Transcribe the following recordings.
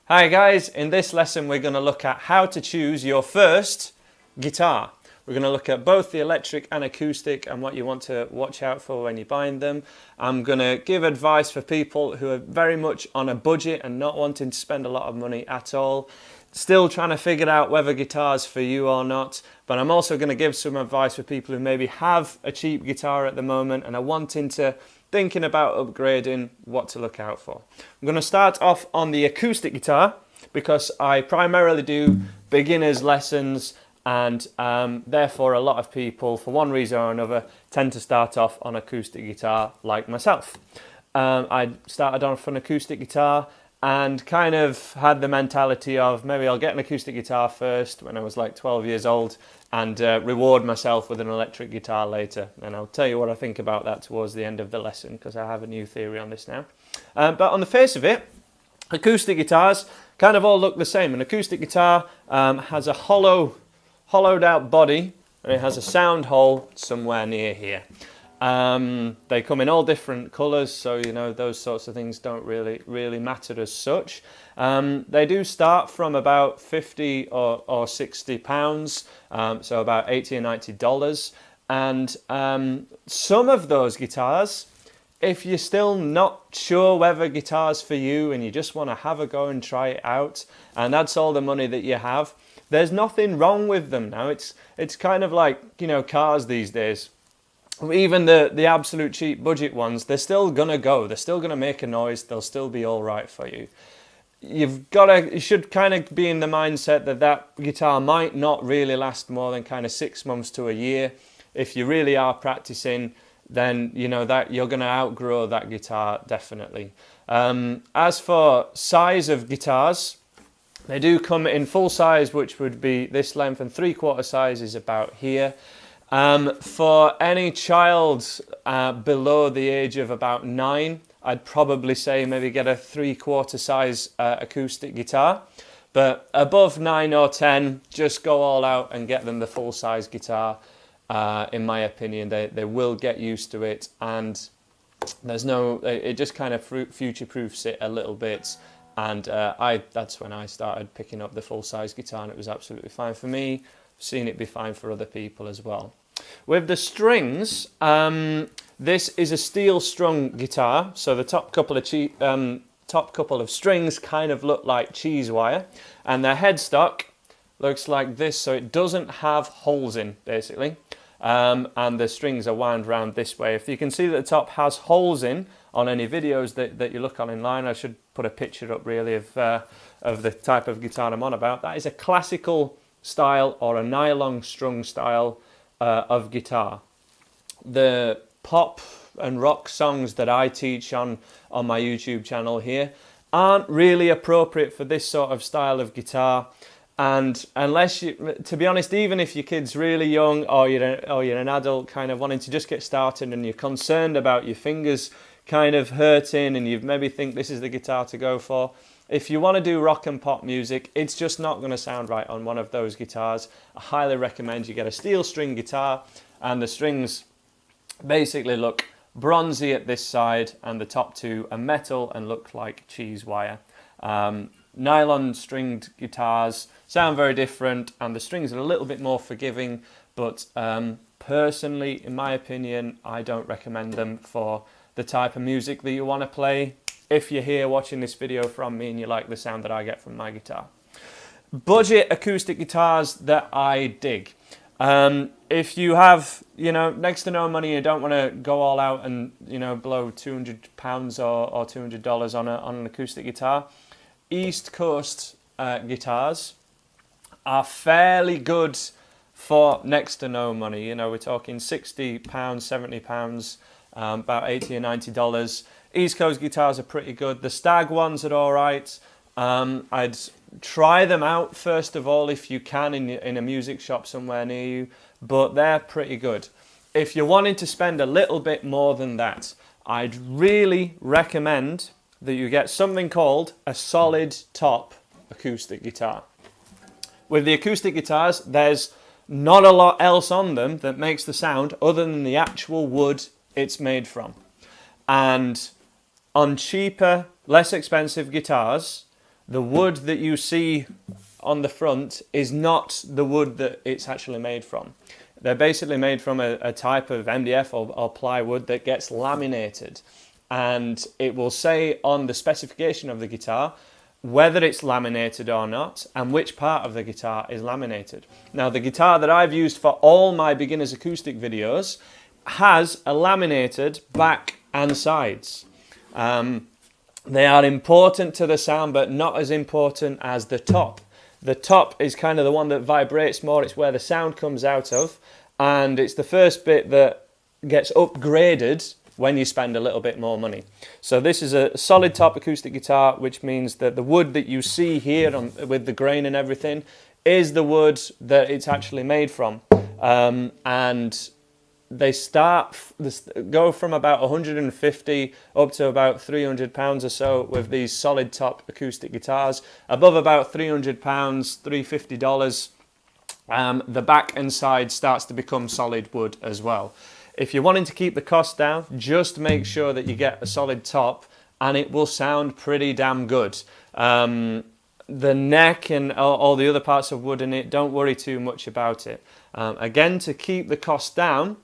Hi guys, in this lesson we're going to look at how to choose your first guitar. We're going to look at both the electric and acoustic and what you want to watch out for when you're buying them. I'm going to give advice for people who are very much on a budget and not wanting to spend a lot of money at all. Still trying to figure out whether guitar's for you or not, but I'm also going to give some advice for people who maybe have a cheap guitar at the moment and are thinking about upgrading, what to look out for. I'm going to start off on the acoustic guitar because I primarily do beginners lessons, and therefore a lot of people, for one reason or another, tend to start off on acoustic guitar like myself. I started off on acoustic guitar and kind of had the mentality of maybe I'll get an acoustic guitar first when I was like 12 years old and reward myself with an electric guitar later. And I'll tell you what I think about that towards the end of the lesson because I have a new theory on this now. But on the face of it, acoustic guitars kind of all look the same. An acoustic guitar has a hollowed out body and it has a sound hole somewhere near here. They come in all different colours, so you know those sorts of things don't really matter as such. They do start from about 50 or 60 pounds, so about $80 or $90. And some of those guitars, if you're still not sure whether guitar's for you and you just want to have a go and try it out, and that's all the money that you have, there's nothing wrong with them now. It's kind of like, you know, cars these days. Even the absolute cheap budget ones, they're still gonna go. They're still gonna make a noise. They'll still be all right for you. You should kind of be in the mindset that guitar might not really last more than kind of 6 months to a year. If you really are practicing, then you know that you're gonna outgrow that guitar definitely. As for size of guitars, they do come in full size, which would be this length, and 3/4 size is about here. For any child below the age of about 9, I'd probably say maybe get a 3/4 size acoustic guitar. But above 9 or 10, just go all out and get them the full size guitar. In my opinion, they will get used to it, and it just kind of future proofs it a little bit. And that's when I started picking up the full size guitar, and it was absolutely fine for me. Seen it be fine for other people as well. With the strings, this is a steel strung guitar, so the top couple of strings kind of look like cheese wire, and the headstock looks like this, so it doesn't have holes in basically, and the strings are wound around this way. If you can see that the top has holes in on any videos that you look on online, I should put a picture up really of the type of guitar I'm on about. That is a classical style or a nylon strung style of guitar. The pop and rock songs that I teach on my YouTube channel here aren't really appropriate for this sort of style of guitar, and unless to be honest, even if your kid's really young or you're an adult kind of wanting to just get started and you're concerned about your fingers kind of hurting and you maybe think this is the guitar to go for, if you want to do rock and pop music, it's just not going to sound right on one of those guitars. I highly recommend you get a steel string guitar, and the strings basically look bronzy at this side and the top two are metal and look like cheese wire. Nylon stringed guitars sound very different, and the strings are a little bit more forgiving, but personally, in my opinion, I don't recommend them for the type of music that you want to play. If you're here watching this video from me and you like the sound that I get from my guitar. Budget acoustic guitars that I dig. If you have, you know, next to no money, you don't want to go all out and, you know, blow £200 or $200 on an acoustic guitar, East Coast guitars are fairly good for next to no money. You know, we're talking £60, £70, about $80 or $90. East Coast guitars are pretty good. The Stag ones are all right. I'd try them out first of all if you can in a music shop somewhere near you, but they're pretty good. If you're wanting to spend a little bit more than that, I'd really recommend that you get something called a solid top acoustic guitar. With the acoustic guitars, there's not a lot else on them that makes the sound other than the actual wood it's made from. And on cheaper, less expensive guitars, the wood that you see on the front is not the wood that it's actually made from. They're basically made from a type of MDF or plywood that gets laminated, and it will say on the specification of the guitar whether it's laminated or not and which part of the guitar is laminated. Now, the guitar that I've used for all my beginners acoustic videos has a laminated back and sides. They are important to the sound, but not as important as the top. The top is kind of the one that vibrates more. It's where the sound comes out of, and it's the first bit that gets upgraded when you spend a little bit more money. So this is a solid top acoustic guitar, which means that the wood that you see here with the grain and everything is the wood that it's actually made from. And they go from about 150 up to about 300 pounds or so with these solid top acoustic guitars. Above about 300 pounds, $350, the back and side starts to become solid wood as well. If you're wanting to keep the cost down, just make sure that you get a solid top and it will sound pretty damn good. The neck and all the other parts of wood in it, don't worry too much about it. Again, to keep the cost down,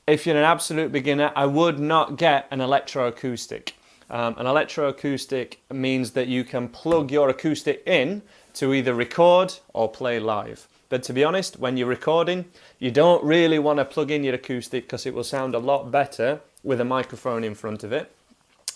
if you're an absolute beginner, I would not get an electroacoustic. An electroacoustic means that you can plug your acoustic in to either record or play live. But to be honest, when you're recording, you don't really want to plug in your acoustic because it will sound a lot better with a microphone in front of it.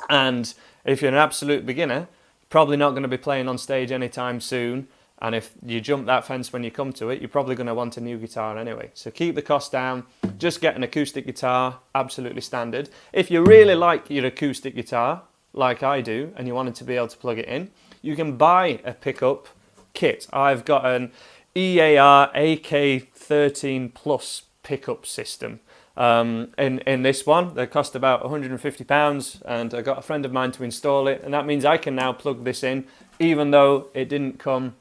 And if you're an absolute beginner, probably not going to be playing on stage anytime soon. And if you jump that fence when you come to it, you're probably going to want a new guitar anyway. So keep the cost down. Just get an acoustic guitar, absolutely standard. If you really like your acoustic guitar, like I do, and you wanted to be able to plug it in, you can buy a pickup kit. I've got an EAR AK13 Plus pickup system. In this one, they cost about £150, and I got a friend of mine to install it, and that means I can now plug this in, even though it didn't come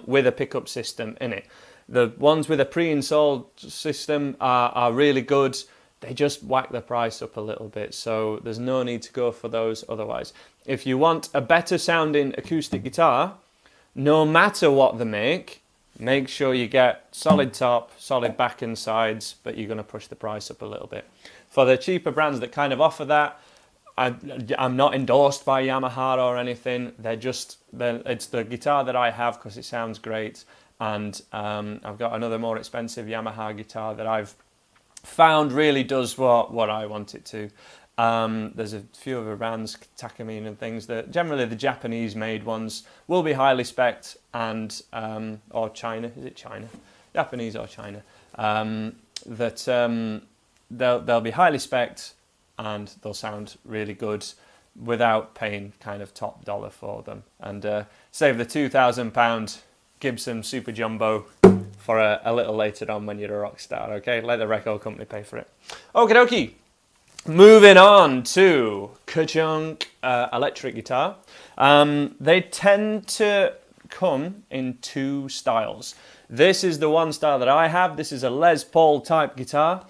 with a pickup system in it. The ones with a pre-installed system are really good. They just whack the price up a little bit, so there's no need to go for those otherwise. If you want a better sounding acoustic guitar, no matter what they make sure you get solid top, solid back and sides, but you're going to push the price up a little bit. For the cheaper brands that kind of offer that, I'm not endorsed by Yamaha or anything. It's the guitar that I have because it sounds great, and I've got another more expensive Yamaha guitar that I've found really does what I want it to. There's a few other brands, Takamine and things, that generally the Japanese made ones will be highly spec'd, and or China, is it China? Japanese or China, they'll be highly spec'd and they'll sound really good without paying kind of top dollar for them, and save the £2,000 Gibson Super Jumbo for a little later on when you're a rock star. Okay, let the record company pay for it. Okie dokie. Moving on to ka-chunk electric guitar. They tend to come in two styles. This is the one style that I have. This is a Les Paul type guitar.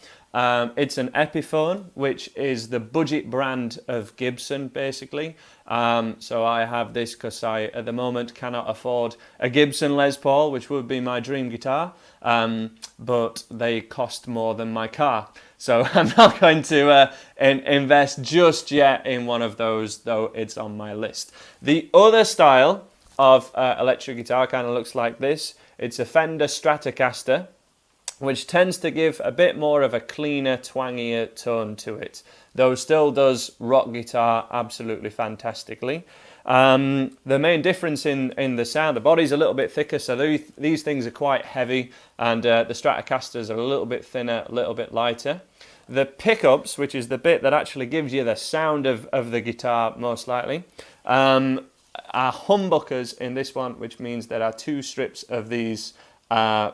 It's an Epiphone, which is the budget brand of Gibson, basically. So I have this because I, at the moment, cannot afford a Gibson Les Paul, which would be my dream guitar, but they cost more than my car. So I'm not going to invest just yet in one of those, though it's on my list. The other style of electric guitar kind of looks like this. It's a Fender Stratocaster, which tends to give a bit more of a cleaner, twangier tone to it, though still does rock guitar absolutely fantastically. The main difference in the sound, the body's a little bit thicker, so these things are quite heavy, and the Stratocasters are a little bit thinner, a little bit lighter. The pickups, which is the bit that actually gives you the sound of the guitar most likely, are humbuckers in this one, which means there are two strips of these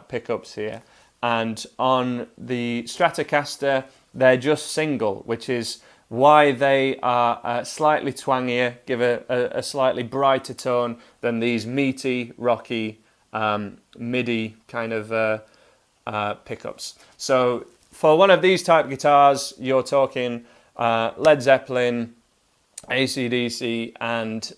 pickups here. And on the Stratocaster, they're just single, which is why they are slightly twangier, give a slightly brighter tone than these meaty, rocky, MIDI kind of pickups. So for one of these type guitars, you're talking Led Zeppelin, AC/DC and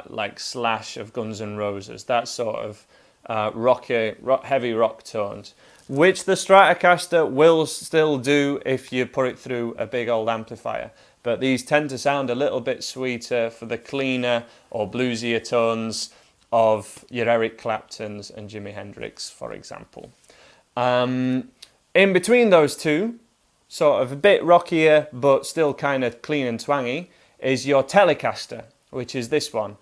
like Slash of Guns N' Roses, that sort of heavy rock tones, which the Stratocaster will still do if you put it through a big old amplifier. But these tend to sound a little bit sweeter for the cleaner or bluesier tones of your Eric Claptons and Jimi Hendrix, for example. In between those two, sort of a bit rockier but still kind of clean and twangy, is your Telecaster, which is this one.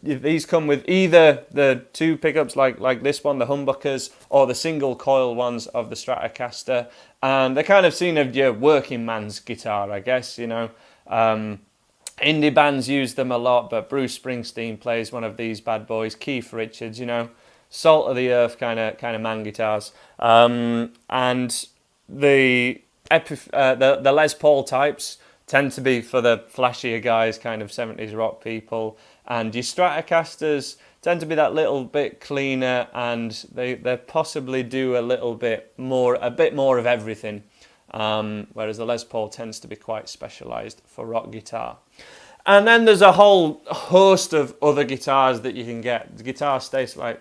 These come with either the two pickups like this one, the humbuckers, or the single coil ones of the Stratocaster, and they're kind of seen as your working man's guitar, I guess, you know. Indie bands use them a lot, but Bruce Springsteen plays one of these bad boys. Keith Richards, you know, salt of the earth kind of man guitars. And the Les Paul types tend to be for the flashier guys, kind of 70s rock people, and your Stratocasters tend to be that little bit cleaner, and they possibly do a bit more of everything, whereas the Les Paul tends to be quite specialised for rock guitar. And then there's a whole host of other guitars that you can get. The guitar states like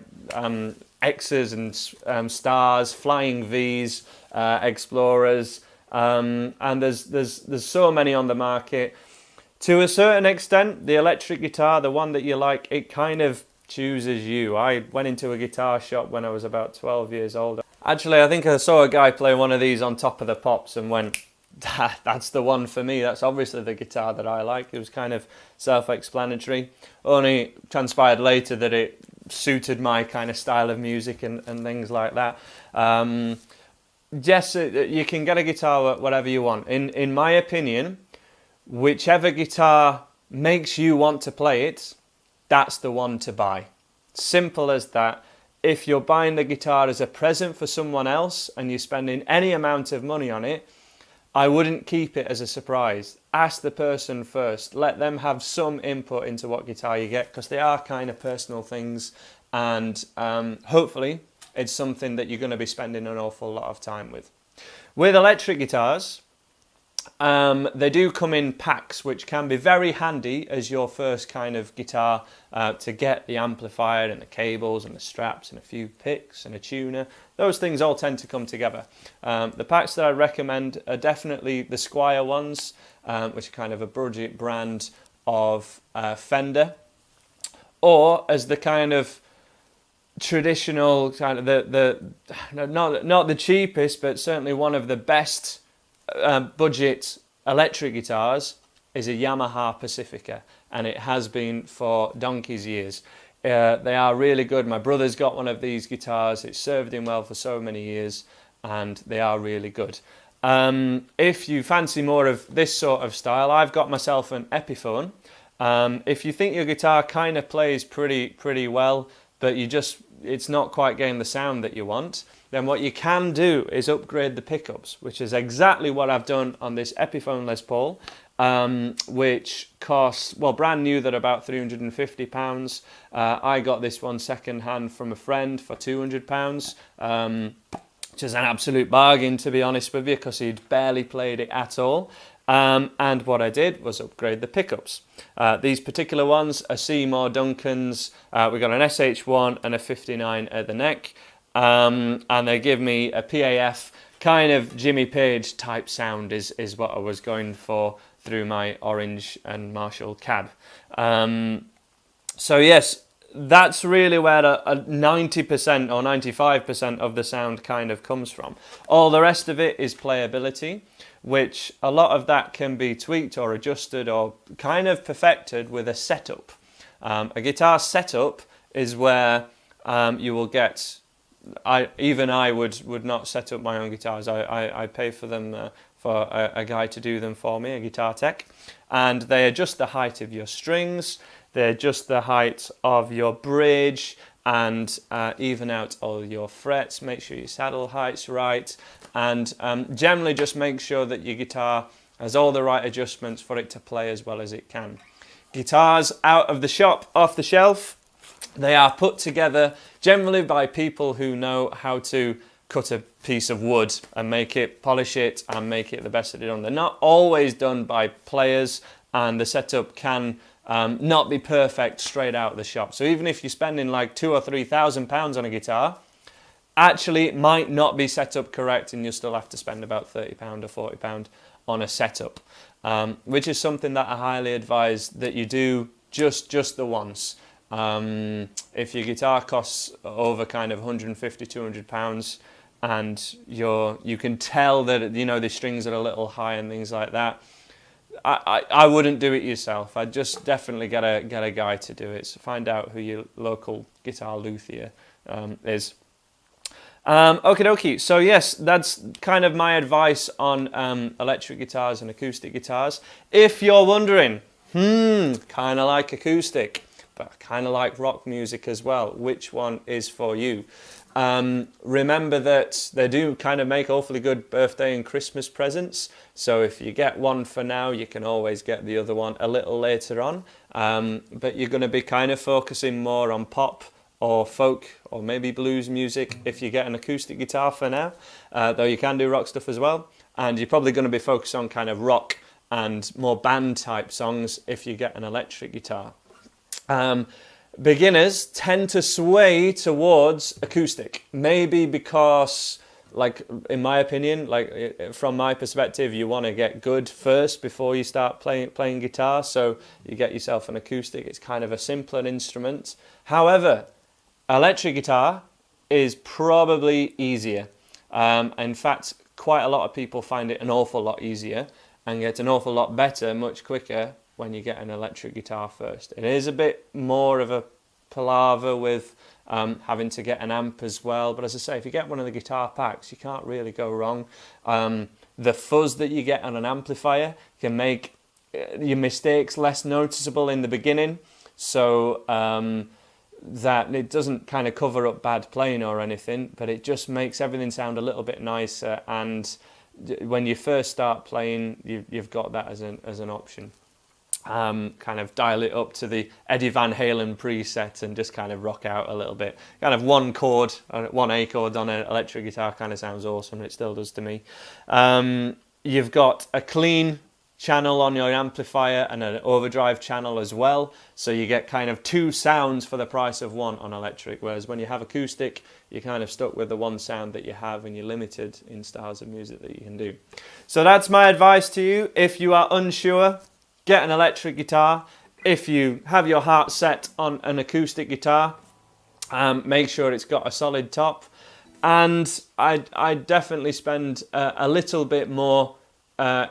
X's and Stars, Flying V's, Explorers, and there's so many on the market. To a certain extent, the electric guitar, the one that you like, it kind of chooses you. I went into a guitar shop when I was about 12 years old. Actually, I think I saw a guy play one of these on Top of the Pops and went, that's the one for me. That's obviously the guitar that I like. It was kind of self-explanatory. Only transpired later that it suited my kind of style of music and things like that. Yes, you can get a guitar whatever you want. In my opinion, whichever guitar makes you want to play it, that's the one to buy. Simple as that. If you're buying the guitar as a present for someone else and you're spending any amount of money on it, I wouldn't keep it as a surprise. Ask the person first. Let them have some input into what guitar you get, because they are kind of personal things, and hopefully it's something that you're going to be spending an awful lot of time with. With electric guitars, they do come in packs, which can be very handy as your first kind of guitar to get the amplifier and the cables and the straps and a few picks and a tuner. Those things all tend to come together. The packs that I recommend are definitely the Squier ones, which are kind of a budget brand of Fender, or as the kind of traditional kind of not the cheapest, but certainly one of the best budget electric guitars is a Yamaha Pacifica, and it has been for donkey's years. They are really good. My brother's got one of these guitars. It's served him well for so many years, and they are really good. If you fancy more of this sort of style, I've got myself an Epiphone. If you think your guitar kind of plays pretty well, but it's not quite getting the sound that you want, then what you can do is upgrade the pickups, which is exactly what I've done on this Epiphone Les Paul, which costs, well, brand new, they're about £350. I got this one second hand from a friend for £200, which is an absolute bargain, to be honest with you, because he'd barely played it at all. And what I did was upgrade the pickups. These particular ones are Seymour Duncans. We got an SH1 and a 59 at the neck. And they give me a PAF kind of Jimmy Page type sound is what I was going for through my Orange and Marshall cab. So yes, that's really where a 90% or 95% of the sound kind of comes from. All the rest of it is playability, which a lot of that can be tweaked or adjusted or kind of perfected with a setup. A guitar setup is where you will get... I would not set up my own guitars. I pay for them for a guy to do them for me, a guitar tech, and they adjust the height of your strings, they adjust the height of your bridge, and even out all your frets. Make sure your saddle height's right, and generally just make sure that your guitar has all the right adjustments for it to play as well as it can. Guitars out of the shop, off the shelf, they are put together generally by people who know how to cut a piece of wood and make it, polish it and make it the best that they've done. They're not always done by players and the setup can not be perfect straight out of the shop. So even if you're spending like £2,000 or £3,000 on a guitar, actually it might not be set up correct, and you'll still have to spend about £30 or £40 on a setup, which is something that I highly advise that you do just the once. If your guitar costs over kind of £150–200 and you can tell that, you know, the strings are a little high and things like that, I wouldn't do it yourself. I'd just definitely get a guy to do it. So find out who your local guitar luthier is. Okie dokie. So yes, that's kind of my advice on electric guitars and acoustic guitars. If you're wondering, kind of like acoustic, but I kind of like rock music as well, which one is for you? Remember that they do kind of make awfully good birthday and Christmas presents. So if you get one for now, you can always get the other one a little later on. But you're going to be kind of focusing more on pop or folk or maybe blues music if you get an acoustic guitar for now, though you can do rock stuff as well. And you're probably going to be focused on kind of rock and more band type songs if you get an electric guitar. Beginners tend to sway towards acoustic, maybe because, like, in my opinion, like from my perspective, you want to get good first before you start playing guitar. So you get yourself an acoustic. It's kind of a simpler instrument. However, electric guitar is probably easier. In fact, quite a lot of people find it an awful lot easier and get an awful lot better much quicker when you get an electric guitar first. It is a bit more of a palaver with having to get an amp as well, but as I say, if you get one of the guitar packs, you can't really go wrong. The fuzz that you get on an amplifier can make your mistakes less noticeable in the beginning, so that it doesn't kind of cover up bad playing or anything, but it just makes everything sound a little bit nicer, and when you first start playing, you've got that as an option. Kind of dial it up to the Eddie Van Halen preset and just kind of rock out a little bit. Kind of one chord, one A chord on an electric guitar kind of sounds awesome. It still does to me. You've got a clean channel on your amplifier and an overdrive channel as well. So you get kind of two sounds for the price of one on electric. Whereas when you have acoustic, you're kind of stuck with the one sound that you have and you're limited in styles of music that you can do. So that's my advice to you. If you are unsure, get an electric guitar. If you have your heart set on an acoustic guitar, make sure it's got a solid top. And I definitely spend a little bit more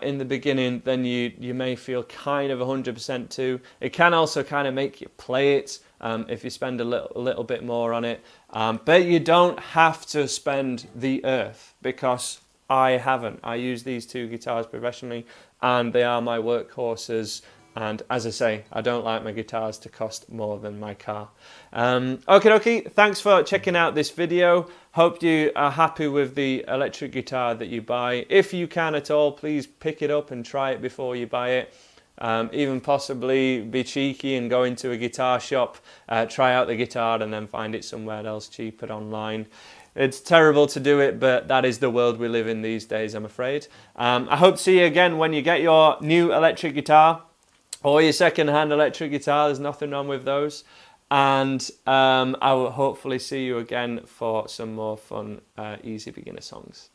in the beginning than you may feel kind of 100% to. It can also kind of make you play it if you spend a little bit more on it. But you don't have to spend the earth, because I haven't. I use these two guitars professionally and they are my workhorses. And as I say, I don't like my guitars to cost more than my car. Okie dokie, thanks for checking out this video. Hope you are happy with the electric guitar that you buy. If you can at all, please pick it up and try it before you buy it. Even possibly be cheeky and go into a guitar shop, try out the guitar and then find it somewhere else cheaper online. It's terrible to do it, but that is the world we live in these days, I'm afraid. I hope to see you again when you get your new electric guitar or your second-hand electric guitar. There's nothing wrong with those. And I will hopefully see you again for some more fun, easy beginner songs.